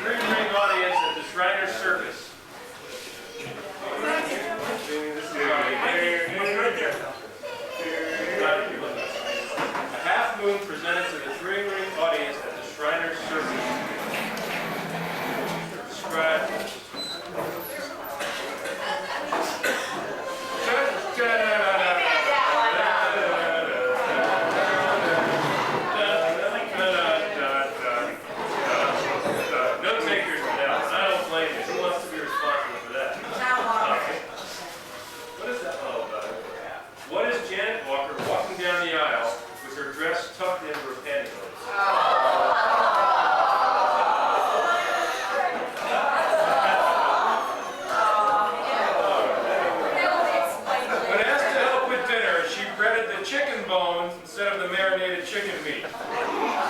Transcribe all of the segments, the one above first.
three-ring audience at the Shriners Circus. A half moon presented to the three-ring audience at the Shriners Circus. Tucked into her pantyhose. When asked to help with dinner, she breaded the chicken bones instead of the marinated chicken meat,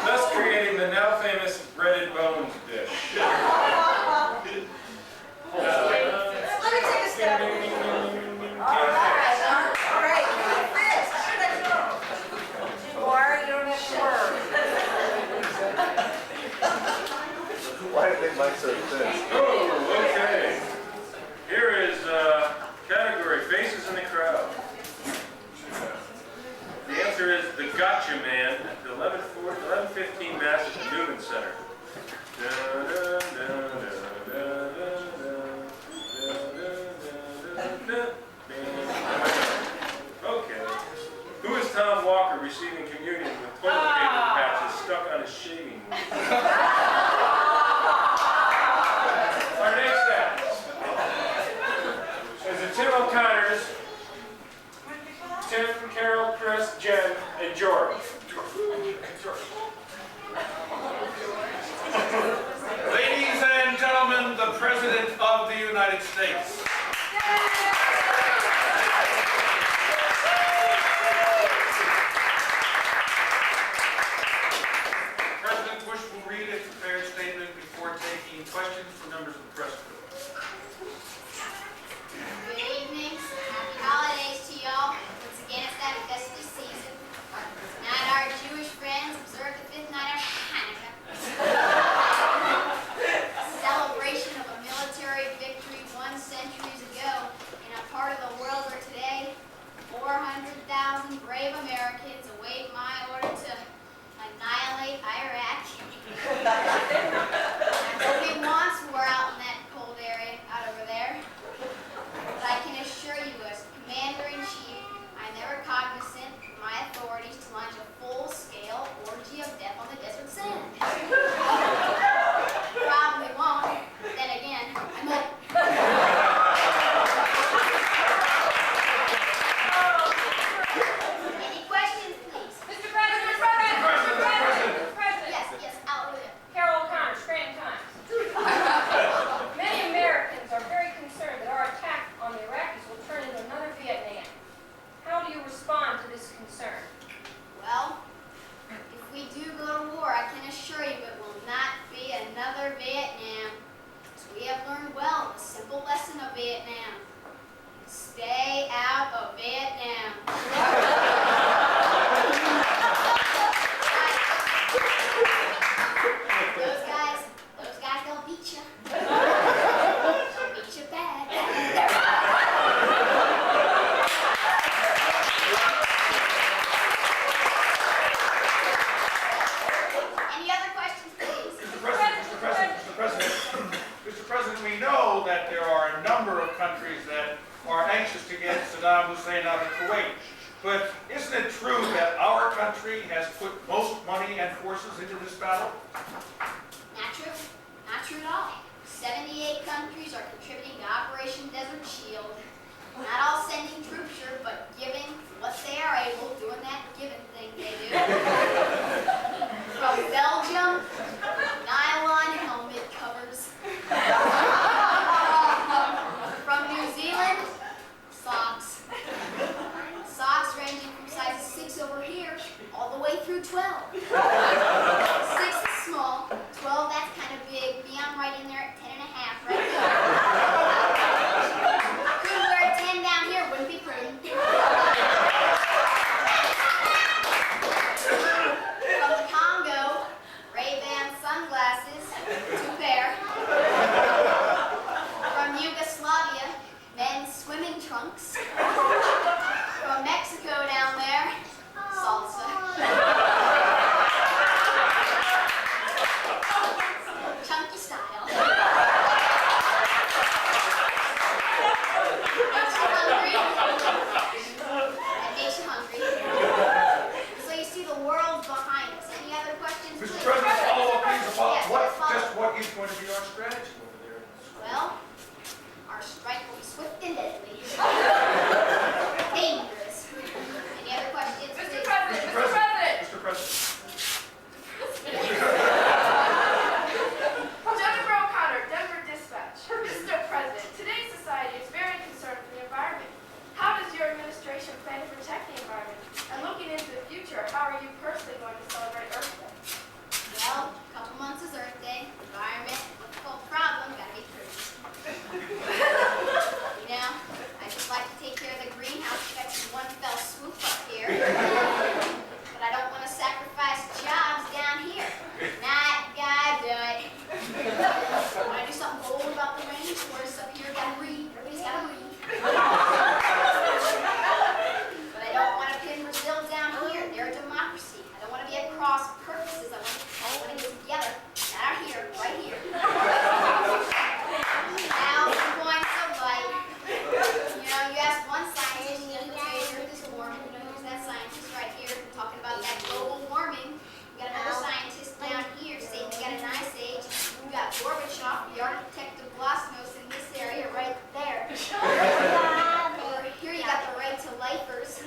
thus creating the now famous breaded bones dish. Let me take a step. All right. Why do they like so thin? Oh, okay. Here is category Faces in the Crowd. The answer is The Gotcha Man at the 11:15 Mass at the Newman Center. Okay. Who is Tom Walker receiving communion with toilet paper patches stuck on his shaving wheel? Our next act is the Tim O'Connors, Tim, Carol, Chris, Jen, and George. Ladies and gentlemen, the President of the United States. President Bush will read a prepared statement before taking questions from members of the press. Good evening. Happy holidays to y'all. Once again, it's that festive season. Tonight, our Jewish friends observe the fifth night of Hanukkah. Celebration of a military victory won centuries ago in a part of the world where today 400,000 brave Americans await my order to annihilate Iraq. I hope it wants war out in that cold area out over there. But I can assure you, as Commander-in-Chief, I'm never cognizant of my authorities to launch a full-scale orgy of death on the desert sand. Probably won't. Then again, I might. Any questions, please? Mr. President. Yes, out over there. Carol O'Connor, Scranton Times. Many Americans are very concerned that our attack on the Iraqis will turn into another Vietnam. How do you respond to this concern? Well, if we do go to war, I can assure you it will not be another Vietnam. As we have learned well the simple lesson of Vietnam. Stay out of Vietnam. Those guys, they'll beat you. They'll beat you bad. Any other questions, please? Mr. President, we know that there are a number of countries that are anxious to get Saddam Hussein out of Kuwait. But isn't it true that our country has put most money and forces into this battle? Not true. Not true at all. 78 countries are contributing to Operation Desert Shield. Not all sending troops, sure, but giving what they are able, doing that giving thing they do. From Belgium, nylon helmet covers. From New Zealand, socks. Socks ranging from size 6 over here, all the way through 12. 6 is small, 12 that's kind of big, beyond right in there at 10 and a half right there. Couldn't wear a 10 down here, wouldn't be pretty. From the Congo, Ray-Ban sunglasses, 2 pair. going to be our strategy over there? Well, our strike will be swift and deadly. Dangerous. Any other questions? Mr. please? President, Mr. President. Mr. President. Jennifer O'Connor, Denver Dispatch. Mr. President, today's society is very concerned with the environment. How does your administration plan to protect the environment? And looking into the future, how are you personally going to celebrate Earth Day? Well, a couple months is Earth Day. Environment, difficult problem, gotta be through. You know, I just like to take care of the greenhouse effect in one fell swoop up here. But I don't want to sacrifice jobs down here. Not gonna do it. I want to do something bold about the rainforest up here. Gotta breathe. Everybody's gotta breathe. But I don't want to pin Brazil down here. They're a democracy. I don't want to be at cross purposes. I want to get together. Not out here, right here. Now I'm going to light. You know, you ask one scientist, he'll tell you the Earth is warm. You know, who's that scientist right here talking about that global warming? We got another scientist down here saying we got an ice age. We got Gorbachev, the architect of glasnost in this area right there. Over here you got the right to lifers.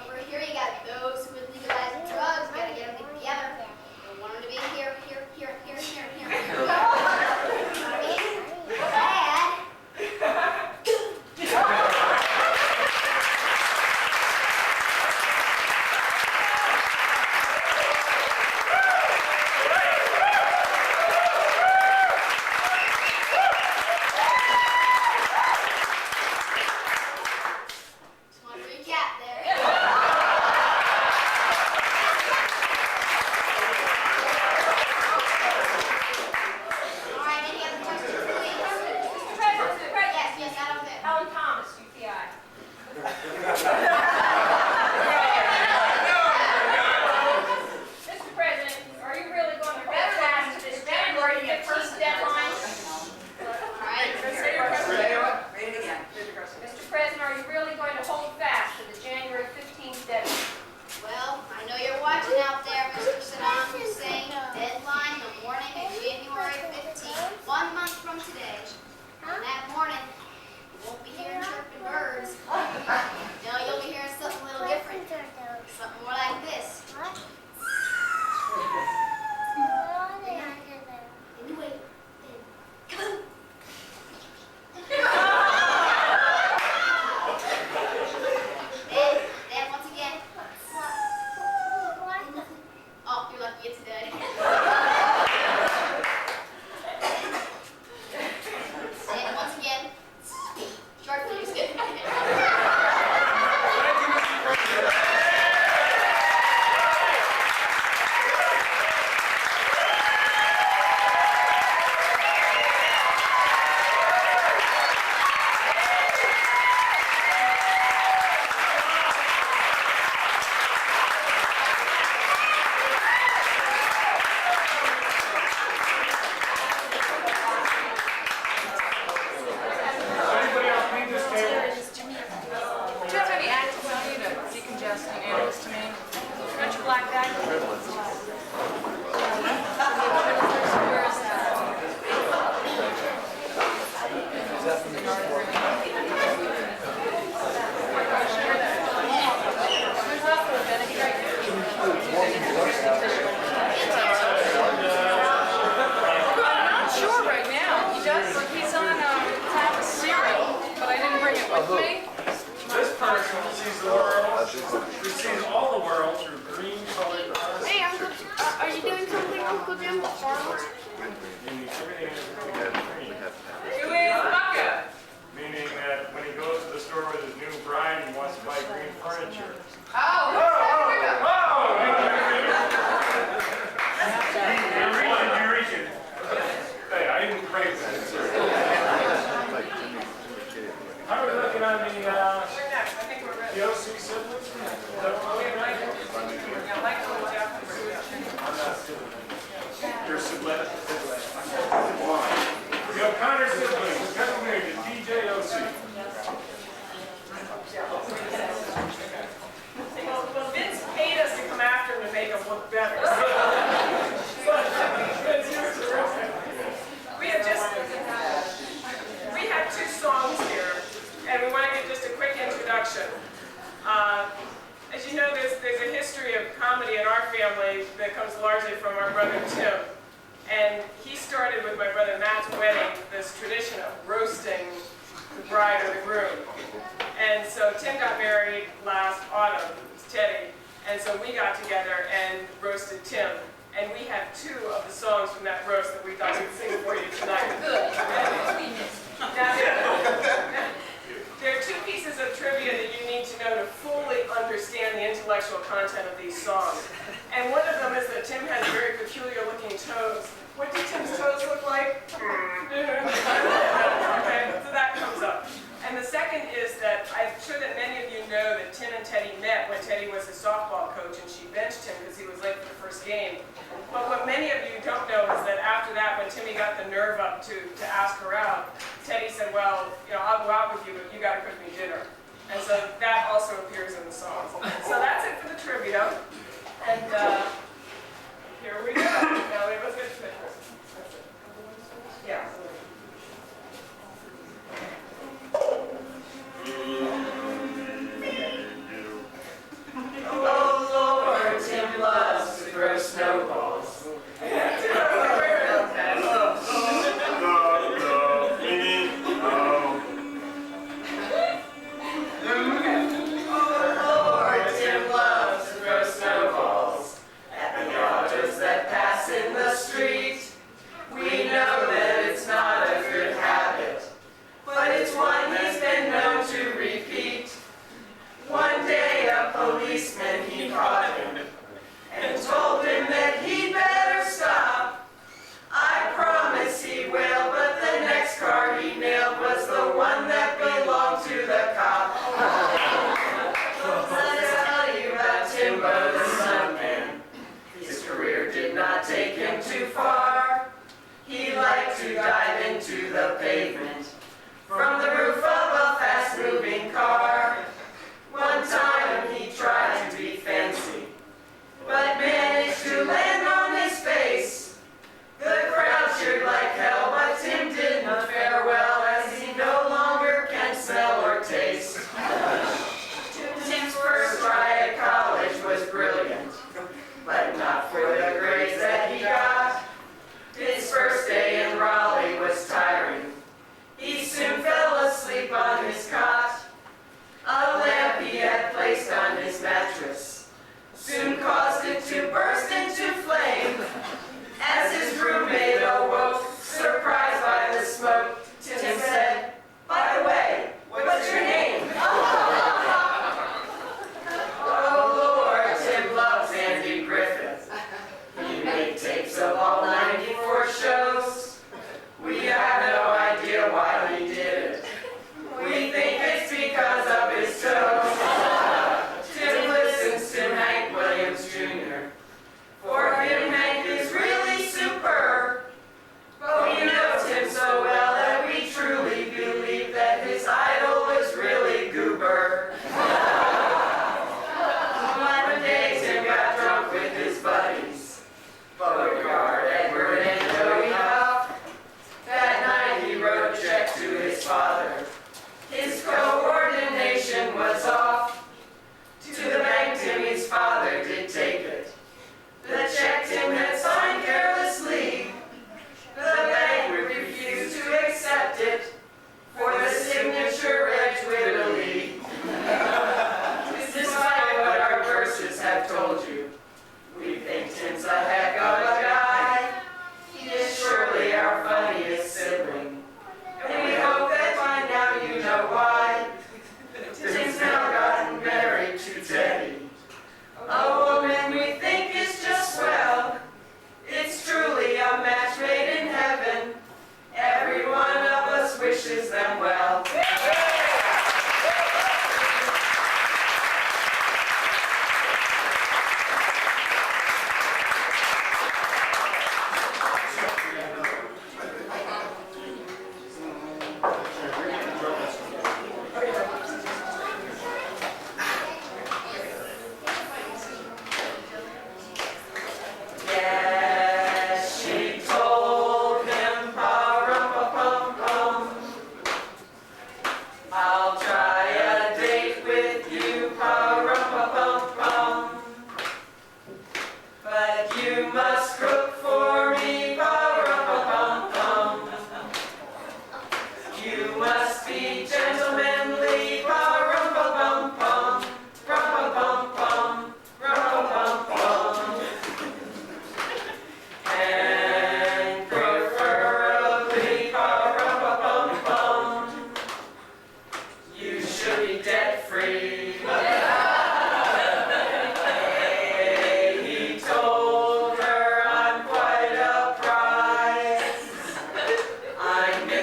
Over here you got those who would legalize drugs. We gotta get them together. We want them to be here, here, here, here, here, here. Bad. Just want to recap there. All right, any other questions, please? Mr. President, Yes, yes, out of there. Helen Thomas, UTI. Mr. President, are you really going to hold fast to this January 15th deadline? All right. Mr. President, are you really going to hold fast to the January 15th deadline? Well, I know you're watching out there, Mr. Saddam Hussein. Deadline the morning of January 15th, 1 month from today. On that morning, you won't be hearing chirping birds. No, you'll be hearing something a little different. Something more like this. Anyway, go. Then once again. Oh, you're lucky it's dead. And once again, short fuse. Anybody else need this table? Do you have any antibody to decongest and antihistamine? Got your black bag? Where is that? There's also a Benadryl. I'm not sure right now. He does. He's on a tab of cereal, but I didn't bring it with me. This person sees the world, who sees all the world through green-colored glasses. Hey, Uncle, are you doing something, Uncle Jim? Meaning everything is green. Who is Bucka? Meaning that when he goes to the store with his new bride, he wants to buy green furniture. Oh, You're reaching. Hey, I didn't praise that. How are we looking on the OC siblings? Is that what we're doing? I'm not sibling. You're sibling. The O'Connor siblings, coming here to DJOC. Well, Vince paid us to come after him to make him look better. so we got together and roasted Tim. And we have 2 of the songs from that roast that we thought we'd sing for you tonight. Good. Now, there are 2 pieces of trivia that you need to know to fully understand the intellectual content of these songs. And one of them is that Tim has very peculiar looking toes. What do Tim's toes look like? Okay, so that comes up. And the second is that I'm sure that many of you know that Tim and Teddy met when Teddy was his softball coach and she benched him because he was late for the first game. But what many of you don't know is that after that, when Timmy got the nerve up to ask her out, Teddy said, well, you know, I'll go out with you, but you got to cook me dinner. And so that also appears in the song. So that's it for the trivia. And here we go. Now, let's get to it first. That's it. Yeah. Oh Lord, Tim loves to throw snowballs. Policeman, he caught him and told him that he'd better stop. I promise he will, but the next car he nailed was the one that belonged to the cop. Let us tell you about Timbo the Stuntman. His career did not take him too far. He liked to dive into the pavement from the roof of a fast-moving car. One time he tried to be fancy, but managed to land on his face. The crowd cheered like hell, but Tim didn't fare well, as he no longer can smell or taste. Tim's first try at college was brilliant, but not for the grades that he got. His first day in Raleigh was tiring. He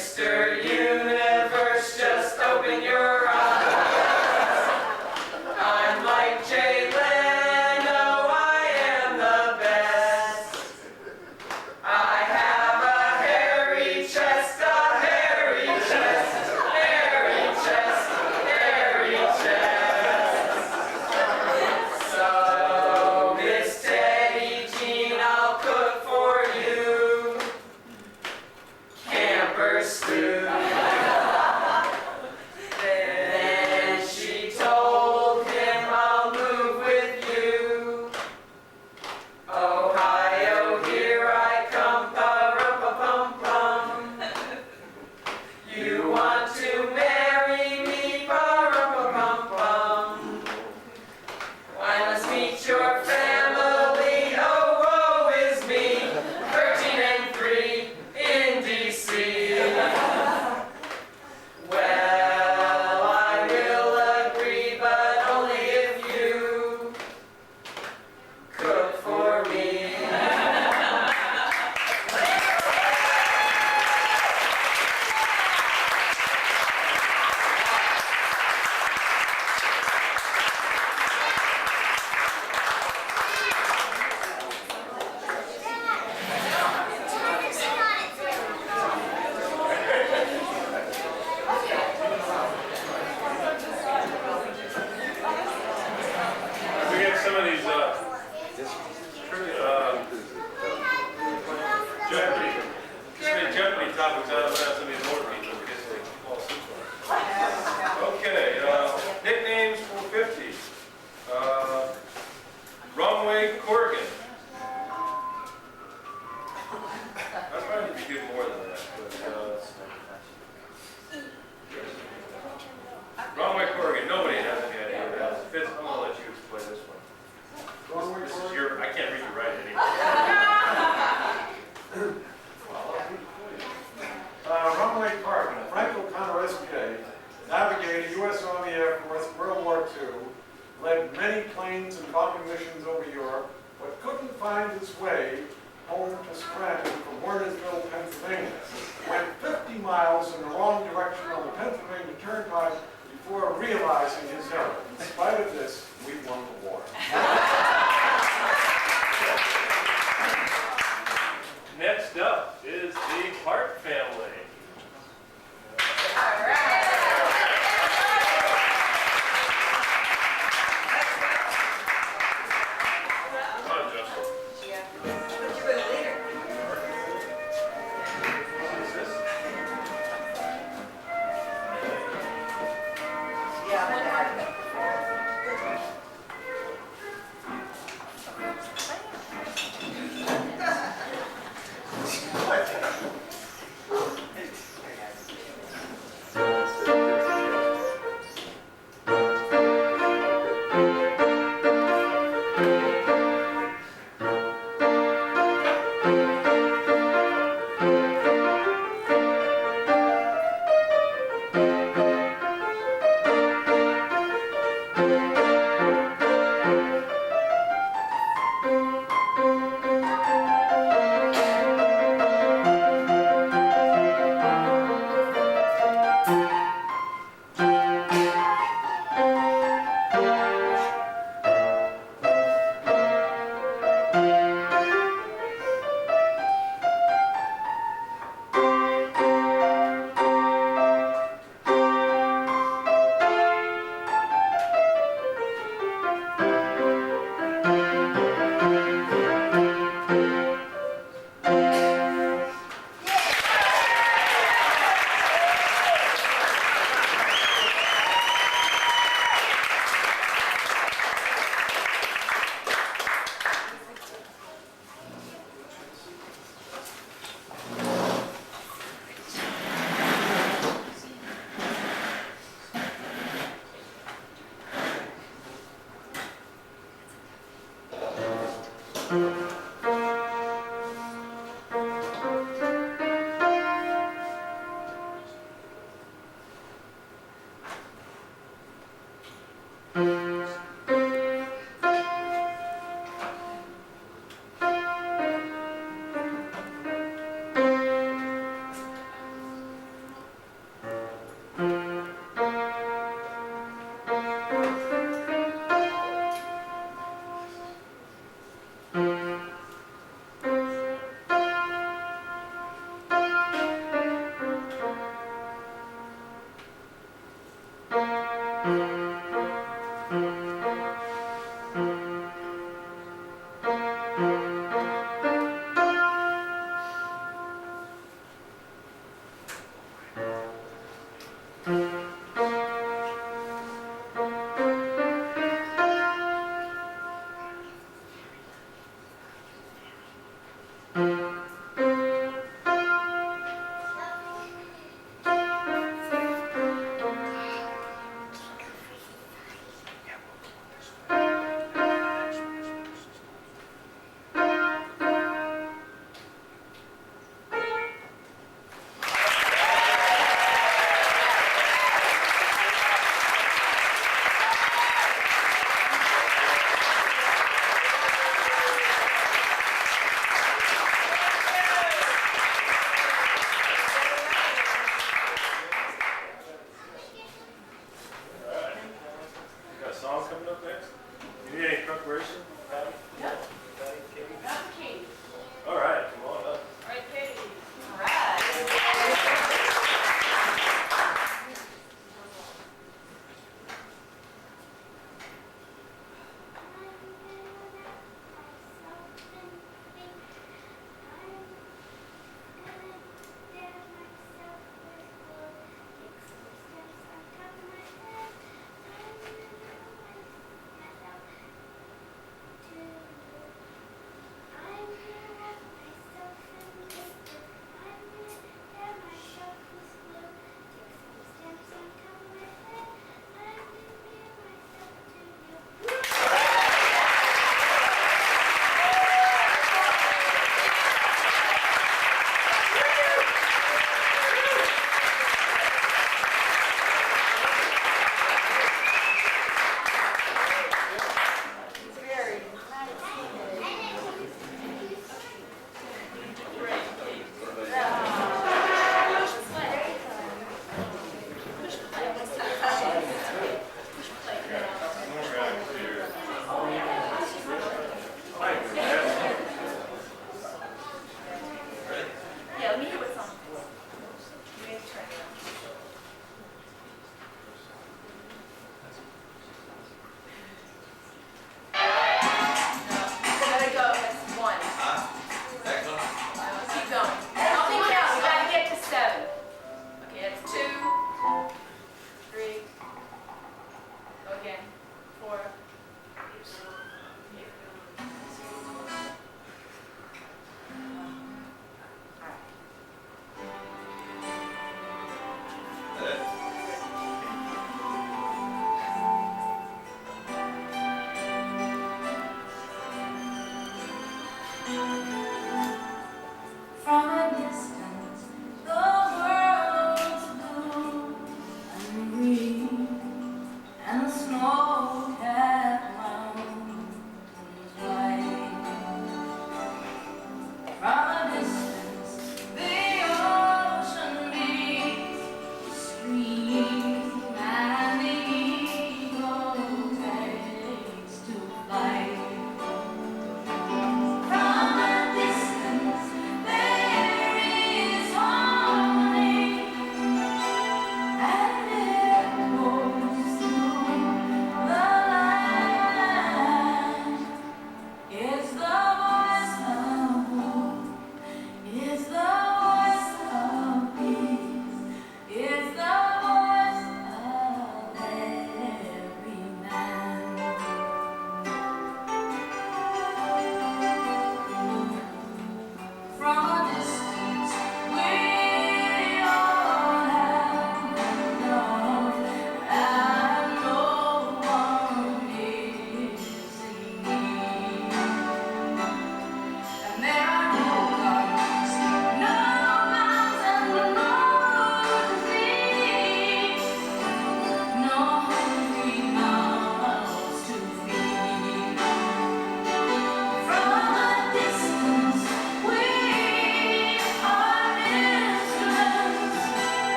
Mr. Universe, just open your eyes. I'm like Jay Leno, I am the best. I have a hairy chest, hairy chest, hairy chest, hairy chest. So, Miss Teddy Jean, I'll cook for you camper stew. Then she told him, I'll move with you. Ohio, here I come, pa-rum-pa-pum-pum. You want to marry me, pa-rum-pa-pum-pum. I must meet your family, oh, woe is me. 13 and 3 in D.C. Well, I will agree, but only if you cook for me. We get some of these, Jeopardy topics out of some of these more people in case they fall asleep. Okay, nicknames for 50. Runway Corrigan. I probably need to give more than that, but, Runway Corrigan, nobody has any idea. Fitz, I'm gonna let you explain this one. This is your, I can't read your writing anymore. Runway Corrigan, Frank O'Connor, SPA, navigated U.S. Army Air Force World War II, led many planes and bombing missions over Europe, but couldn't find his way home to Scranton from Wernersville, Pennsylvania. Went 50 miles in